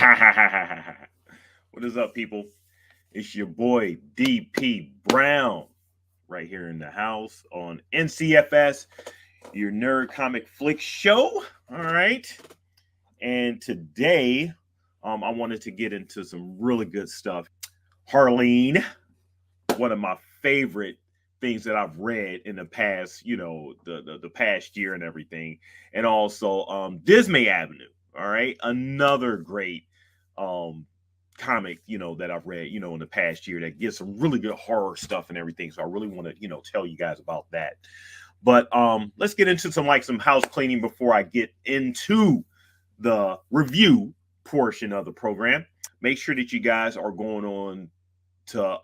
What is up, people? It's your boy DP Brown right here in the house on NCFS, your Nerd Comic Flick Show. All right. And today, I wanted to get into some really good stuff. Harleen, one of my favorite things that I've read in the past, the past year and everything. And also Dismay Avenue. All right. Another great comic, that I've read, in the past year that gives some really good horror stuff and everything. So I really want to, tell you guys about that. But let's get into some house cleaning before I get into the review portion of the program. Make sure that you guys are going on to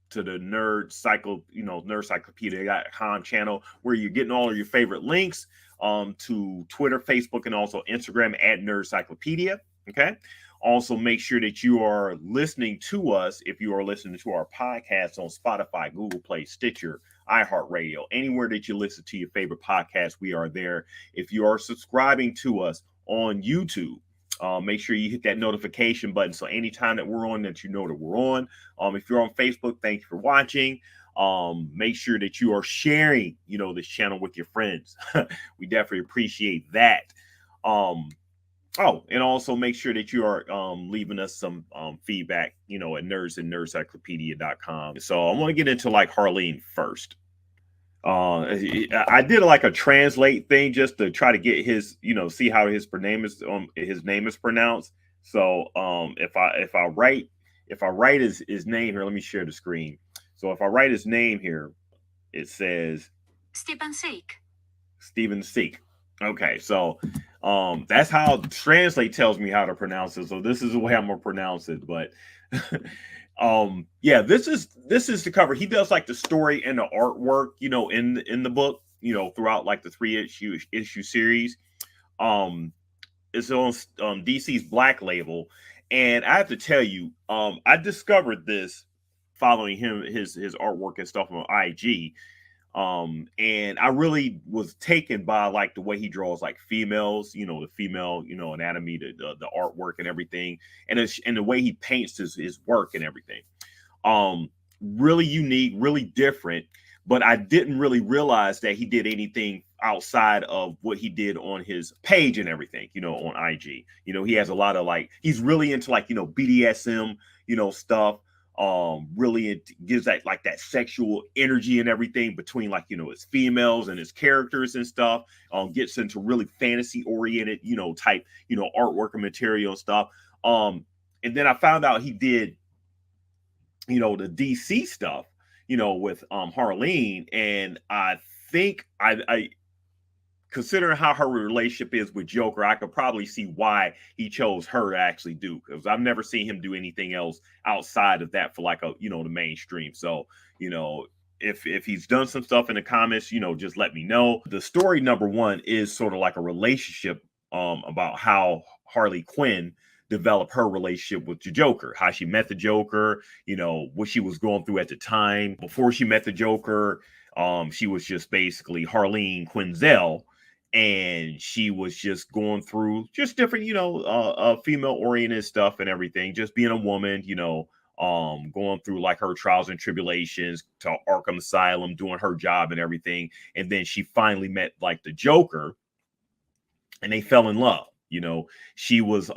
the nerdcyclopedia.com channel where you're getting all of your favorite links to Twitter, Facebook, and also Instagram at Nerdcyclopedia. Okay. Also, make sure that you are listening to us if you are listening to our podcast on Spotify, Google Play, Stitcher, iHeartRadio, anywhere that you listen to your favorite podcast, we are there. If you are subscribing to us on YouTube, make sure you hit that notification button so anytime that we're on, that you know that we're on. If you're on Facebook, thank you for watching. Make sure that you are sharing, this channel with your friends. We definitely appreciate that. And also make sure that you are leaving us some feedback, at nerdsandnerdcyclopedia.com. So I want to get into Harleen first. I did a translate thing just to try to get his, see how his name is pronounced. So if I write his name here, let me share the screen. So if I write his name here, it says Stephen Seek. Okay, so that's how Translate tells me how to pronounce it. So this is the way I'm gonna pronounce it. But yeah, this is the cover. He does the story and the artwork, in the book, throughout the 3 issue series. It's on DC's Black Label, and I have to tell you, I discovered this following his artwork and stuff on IG. And I really was taken by the way he draws females, the female, anatomy, the artwork and everything, and the way he paints his work and everything. Really unique, really different, but I didn't really realize that he did anything outside of what he did on his page and everything, on IG. He has a lot of he's really into BDSM, stuff. Really it gives that that sexual energy and everything between his females and his characters and stuff. Gets into really fantasy oriented type artwork and material and stuff. And then I found out he did the DC stuff with Harleen, and I think I considering how her relationship is with Joker, I could probably see why he chose her to actually do, because I've never seen him do anything else outside of that for the mainstream. So, if he's done some stuff in the comics, just let me know. The story number one is sort of like a relationship about how Harley Quinn developed her relationship with the Joker, how she met the Joker, what she was going through at the time. Before she met the Joker, she was just basically Harleen Quinzel, and she was just going through just different, female oriented stuff and everything, just being a woman, going through her trials and tribulations to Arkham Asylum, doing her job and everything. And then she finally met the Joker, and they fell in love. She was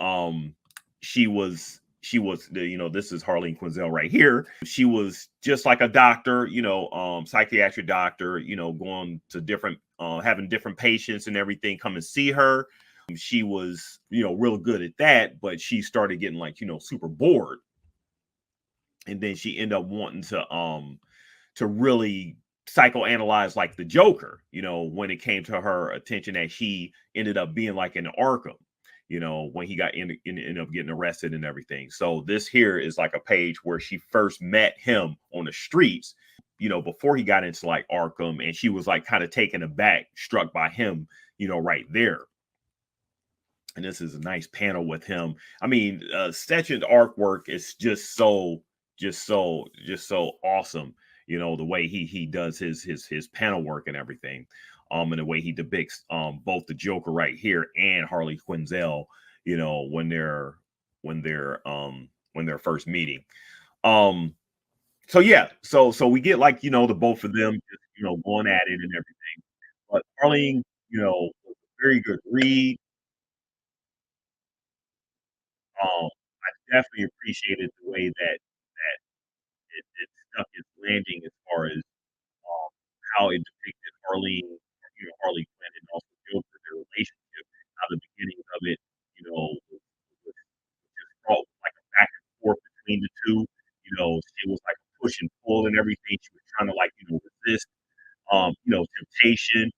this is Harleen Quinzel right here. She was just like a doctor, psychiatric doctor, going to different, having different patients and everything come and see her. She was, real good at that, but she started getting super bored. And then she ended up wanting to really psychoanalyze the Joker, when it came to her attention that he ended up being in Arkham, when he ended up getting arrested and everything. So this here is a page where she first met him on the streets, before he got into Arkham, and she was kind of taken aback, struck by him, right there. And this is a nice panel with him. I mean, Stjepan's artwork is just so awesome. The way he does his panel work and everything. And the way he depicts both the Joker right here and Harley Quinzel, when they're when they're first meeting. Um, so yeah, so we get like the both of them just going at it and everything. But Harleen, was a very good read. I definitely appreciated the way that it stuck its landing as far as how it depicted Harleen, Harley Quinn, and also Joker, their relationship. How the beginning of it, was just felt like a back and forth between the two. It was like a push and pull and everything. She was trying to like resist, temptation,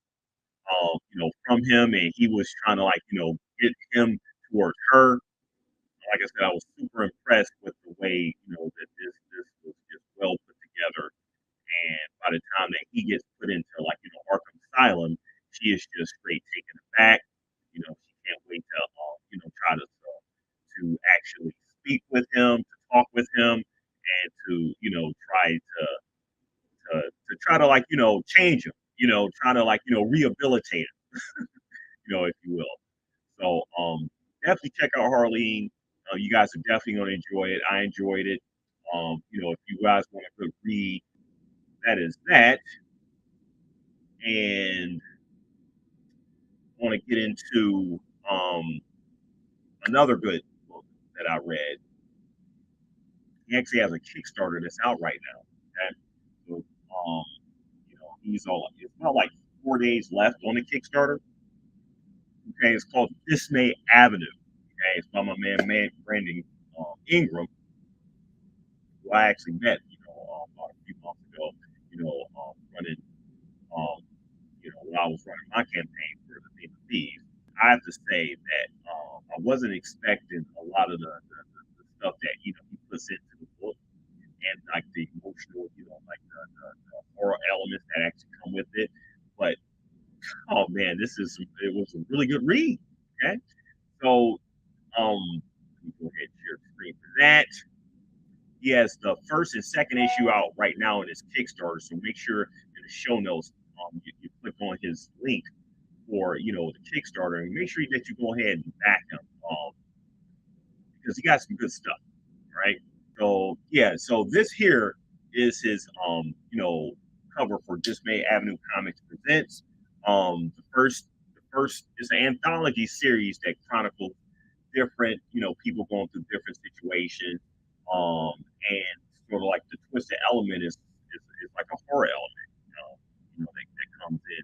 from him, and he was trying to like get him towards her. Like I said, I was super impressed with the way that this was just well put together. And by the time that he gets put into like Arkham Asylum, she is just straight taken aback. She can't wait to try to actually speak with him, to talk with him, and to try to like change him. Trying to like rehabilitate him, if you will. So definitely check out Harleen. You guys are definitely going to enjoy it. I enjoyed it. If you guys want a good read, that is that. And want to get into another good book that I read. He actually has a Kickstarter that's out right now. Okay, so he's all. It's about like 4 days left on the Kickstarter. Okay, it's called Dismay Avenue. Okay, it's by my man Brandon Ingram, who I actually met, about a few months ago. Running, um, when I was running my campaign for the Theme of Thieves. I have to say that I wasn't expecting a lot of the stuff that he puts into the book and like the emotional, like the horror elements that actually come with it. But oh man, it was a really good read. Okay, so let me go ahead and share the screen for that. He has the first and second issue out right now in his Kickstarter, so make sure in the show notes you click on his link for the Kickstarter, and make sure that you go ahead and back him because he got some good stuff, right? So yeah, so this here is his cover for Dismay Avenue Comics Presents. The first is an anthology series that chronicles different people going through different situations, and sort of like the twisted element is like a horror element, that comes in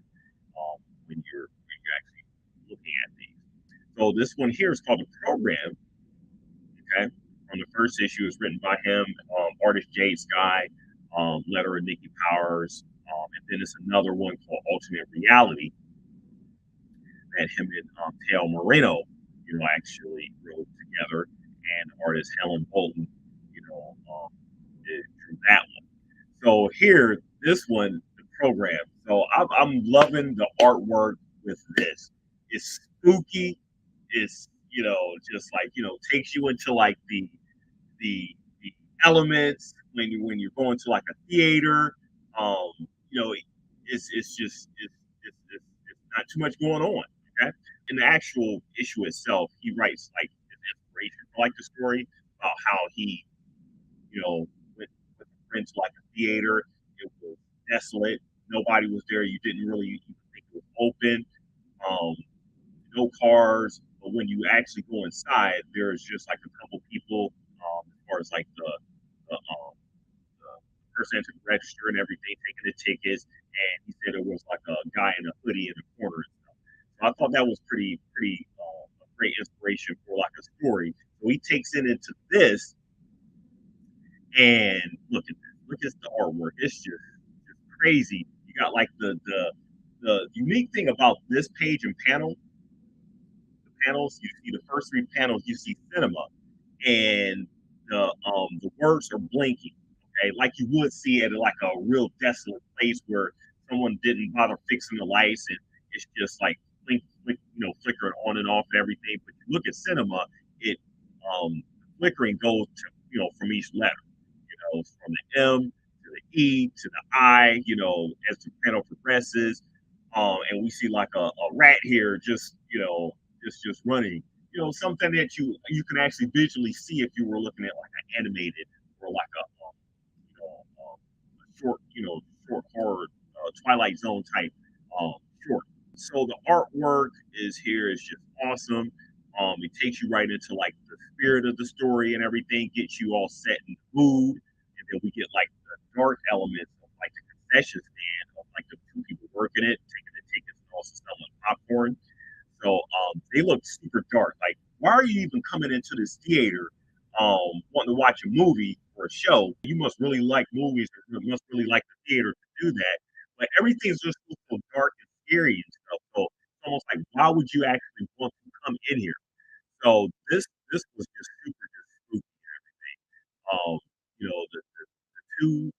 when you're actually looking at these. So this one here is called The Program. Okay. The first issue is written by him, artist Jade Sky, letterer Nikki Powers, and then it's another one called Alternate Reality that him and Teo Moreno, actually wrote together, and artist Helen Bolton, drew that one. So here, this one, the program. So I'm loving the artwork with this. It's spooky. It's just like takes you into like the elements when you're going to like a theater. Um, it's not too much going on. Okay, in the actual issue itself, he writes like his inspiration for like the story about how he with a friend to like a theater. It was desolate. Nobody was there. You didn't really even think it was open. Um, no cars. But when you actually go inside, there's just like a couple people, as far as like the person at the register and everything, taking the tickets. And he said it was like a guy in a hoodie in the corner and stuff. So I thought that was pretty a great inspiration for like a story. So he takes it into this, and look at this. Look at the artwork. It's just crazy. You got like the unique thing about this page and panels. You see the first three panels. You see cinema, and the words are blinking. Okay, like you would see at like a real desolate place where someone didn't bother fixing the lights, and it's just like flickering on and off and everything. But you look at cinema, it flickering goes to from each letter. From the M to the E to the I. As the panel progresses, and we see like a rat here just running. something that you can actually visually see if you were looking at like an animated or like a short, short horror, Twilight Zone type um, short. So the artwork is here is just awesome. It takes you right into like the spirit of the story and everything, gets you all set in the mood, and then we get like the dark elements of like the concession stand of like the two people working it, taking the tickets and also selling popcorn. So they look super dark. Like, why are you even coming into this theater wanting to watch a movie or a show? You must really like movies or you must really like the theater to do that. But everything's just so dark and scary and stuff. So it's almost like, why would you actually want to come in here? So this was just super just spooky and everything. Um, the two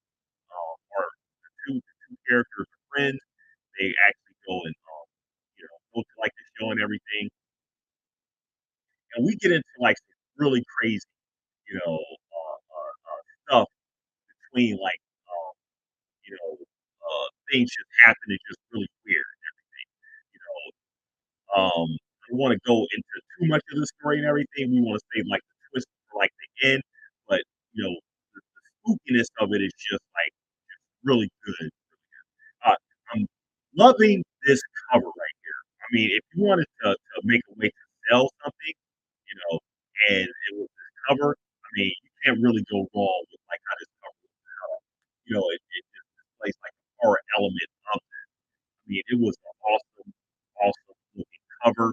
are the two characters are friends. They actually go and go to like the show and everything, and we get into like some really crazy, stuff between like, things just happen. It's just really weird and everything. You know, I don't want to go into too much of the story and everything. We want to save like the twist for like the end, but the spookiness of it is just like really good. Uh, I'm loving this cover right here. I mean, if you wanted to make a way to sell something, you know, and it was this cover, I mean, you can't really go wrong with like how this cover was. It just displays like the horror element of it. I mean, it was an awesome looking cover. A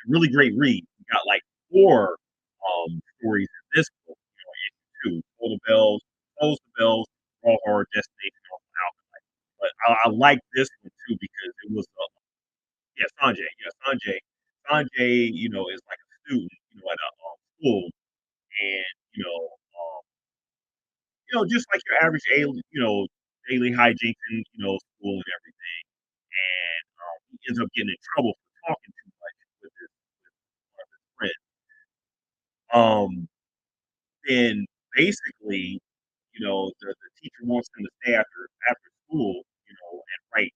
really great read. We got like four stories in this book. Issue two, Pull the Bells, Close the Bells, Raw Horror Destination on Alchemy. But I like this one too because it was yeah, Sanjay. Yeah, Sanjay, is like a student, at a school, and just like your average daily hijinks in school and everything. And he ends up getting in trouble for talking too much with one of his friends. Then basically, the teacher wants him to stay after school, and write,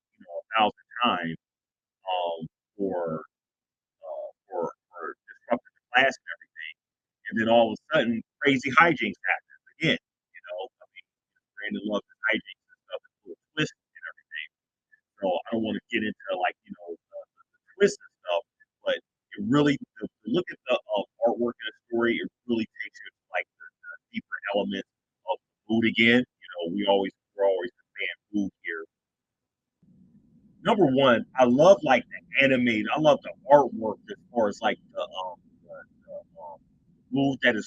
1,000 times um, for for disrupting the class and everything. And then all of a sudden, crazy hijinks happen again. I mean, Brandon loves his hijinks and stuff, and little twists and everything. So I don't want to get into like the twists and stuff, but it really to look at the artwork and the story, it really takes you to like the deeper elements of food again. We're always a fan of food here. Number one, I love like the animated. I love the artwork as far as like the mood that it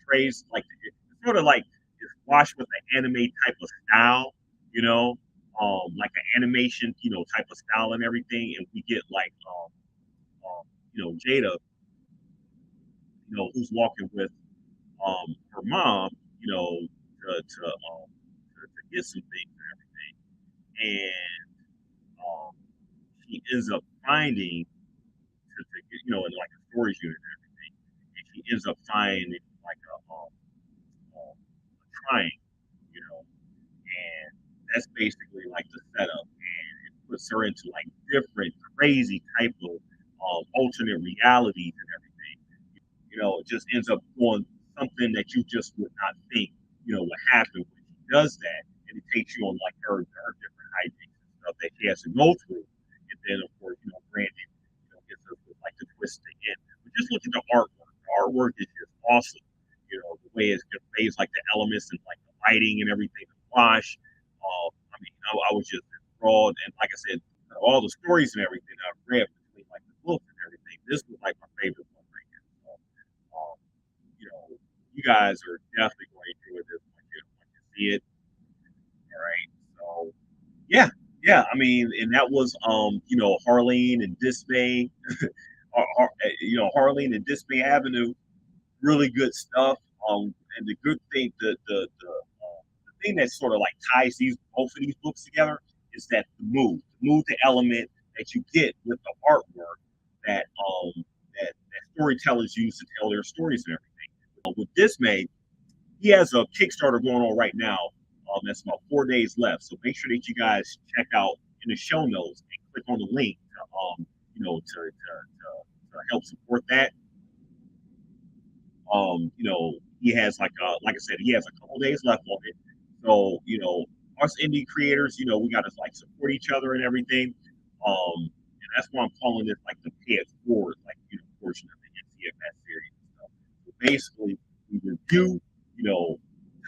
portrays. Like it's sort of like it's washed with the anime type of style, you know, like an animation, type of style and everything. And we get like Jada, who's walking with her mom, to get some things and everything, and she ends up finding to get, in like a storage unit and everything, and she ends up finding like a triangle, you know, and that's basically like the setup, and it puts her into like different crazy type of alternate realities and everything. It just ends up doing something that you just would not think, would happen when she does that. And it takes you on like her different hijinks and stuff that she has to go through. And then of course, Brandon, gets us with like the twist again. But just look at the artwork. The artwork is just awesome. The way it's conveys like the elements and like the lighting and everything, the wash. I mean, I was just enthralled, and like I said, all the stories and everything I've read between like the books and everything, this was like my favorite one right here. So, um, you guys are definitely going to enjoy this when you see it. All right. So yeah, yeah. I mean, and that was Harleen and Dismay, Harleen and Dismay Avenue, really good stuff. And the good thing, the thing that sort of like ties both of these books together is that the element that you get with the artwork that that storytellers use to tell their stories and everything. With Dismay, he has a Kickstarter going on right now. That's about 4 days left. So make sure that you guys check out in the show notes and click on the link to help support that. He has like I said, he has a couple days left on it. So, us indie creators, we gotta like support each other and everything. And that's why I'm calling this like the pay it forward, like portion of the NCFS series and stuff. So basically we review, you know,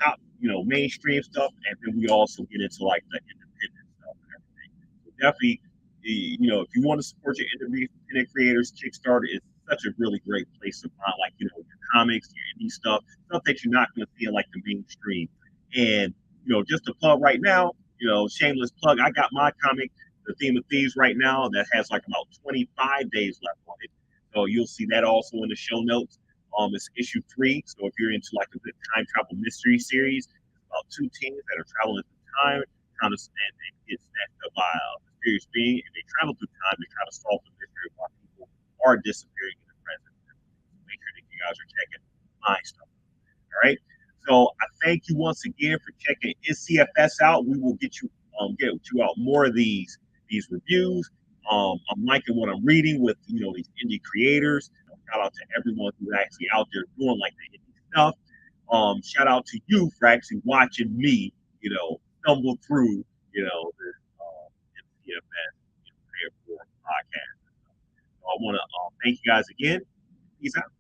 top, mainstream stuff, and then we also get into like the independent stuff and everything. So definitely, if you want to support your independent creators, Kickstarter is such a really great place to find like your comics, your indie stuff that you're not going to see in like the mainstream. And just to plug right now, shameless plug, I got my comic, The Theme of Thieves, right now that has like about 25 days left on it. So you'll see that also in the show notes. It's issue 3. So if you're into like a good time travel mystery series, it's about two teams that are traveling through time, trying to stand and get snatched up by a mysterious being, and they travel through time to try to solve the mystery of why people are disappearing in the present. So make sure that you guys are checking my stuff. All right. So I thank you once again for checking NCFS out. We will get you out more of these reviews. I'm liking what I'm reading with these indie creators. Shout out to everyone who's actually out there doing like the indie stuff. Shout out to you for actually watching me, stumble through, this NCFS Pay It Forward podcast. So I want to thank you guys again. Peace out.